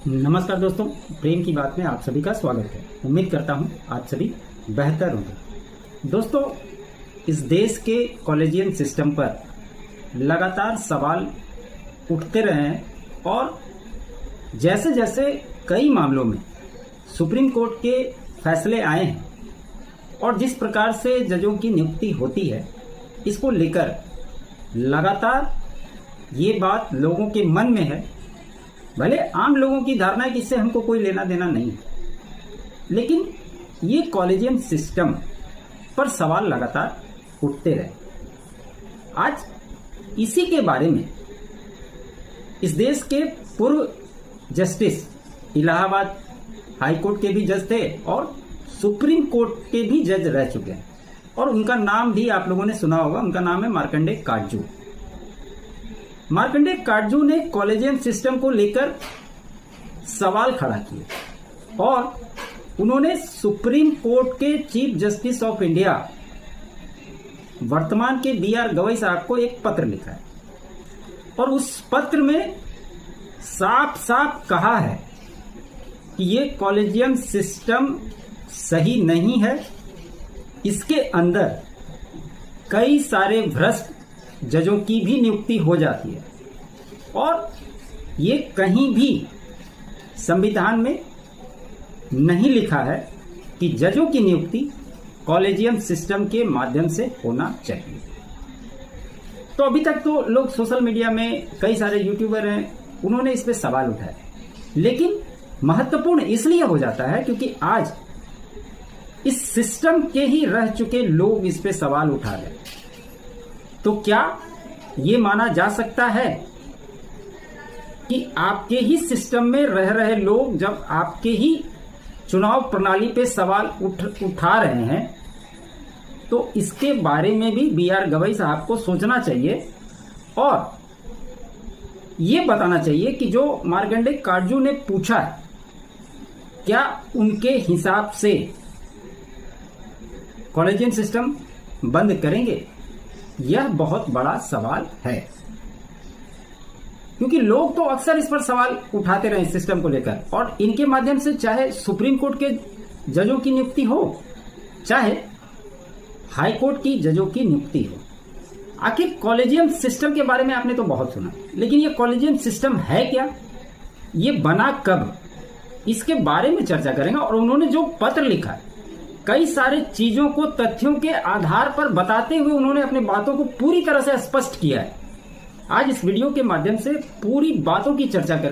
नमस्कार दोस्तों, प्रेम की बात में आप सभी का स्वागत है। उम्मीद करता हूं आप सभी बेहतर होंगे। दोस्तों, इस देश के कॉलेजियन सिस्टम पर लगातार सवाल उठते रहे हैं और जैसे जैसे कई मामलों में सुप्रीम कोर्ट के फैसले आए हैं और जिस प्रकार से जजों की नियुक्ति होती है, इसको लेकर लगातार ये बात लोगों के मन में है। भले आम लोगों की धारणा है कि इससे हमको कोई लेना देना नहीं है, लेकिन ये कॉलेजियन सिस्टम पर सवाल लगातार उठते रहे। आज इसी के बारे में इस देश के पूर्व जस्टिस, इलाहाबाद हाई कोर्ट के भी जज थे और सुप्रीम कोर्ट के भी जज रह चुके हैं, और उनका नाम भी आप लोगों ने सुना होगा। उनका नाम है मार्कंडेय काटजू। मार्कंडेय काटजू ने कॉलेजियन सिस्टम को लेकर सवाल खड़ा किए और उन्होंने सुप्रीम कोर्ट के चीफ जस्टिस ऑफ इंडिया वर्तमान के B.R. गवई साहब को एक पत्र लिखा है और उस पत्र में साफ साफ कहा है कि ये कॉलेजियन सिस्टम सही नहीं है। इसके अंदर कई सारे भ्रष्ट जजों की भी नियुक्ति हो जाती है और ये कहीं भी संविधान में नहीं लिखा है कि जजों की नियुक्ति कॉलेजियन सिस्टम के माध्यम से होना चाहिए। तो अभी तक तो लोग सोशल मीडिया में कई सारे यूट्यूबर हैं, उन्होंने इस पे सवाल उठाए, लेकिन महत्वपूर्ण इसलिए हो जाता है क्योंकि आज इस सिस्टम के ही रह चुके लोग इस पे सवाल उठा रहे हैं। तो क्या ये माना जा सकता है कि आपके ही सिस्टम में रह रहे लोग जब आपके ही चुनाव प्रणाली पे सवाल उठा रहे हैं, तो इसके बारे में भी B.R. गवई साहब को सोचना चाहिए और ये बताना चाहिए कि जो मार्कंडेय काटजू ने पूछा है, क्या उनके हिसाब से कॉलेजियन सिस्टम बंद करेंगे? यह बहुत बड़ा सवाल है, क्योंकि लोग तो अक्सर इस पर सवाल उठाते रहे सिस्टम को लेकर, और इनके माध्यम से चाहे सुप्रीम कोर्ट के जजों की नियुक्ति हो, चाहे हाई कोर्ट की जजों की नियुक्ति हो। आखिर कॉलेजियन सिस्टम के बारे में आपने तो बहुत सुना, लेकिन यह कॉलेजियन सिस्टम है क्या, ये बना कब, इसके बारे में चर्चा करेंगे। और उन्होंने जो पत्र लिखा है, कई सारे चीजों को तथ्यों के आधार पर बताते हुए उन्होंने अपनी बातों को पूरी तरह से स्पष्ट किया है। आज इस वीडियो के माध्यम से पूरी बातों की चर्चा करें।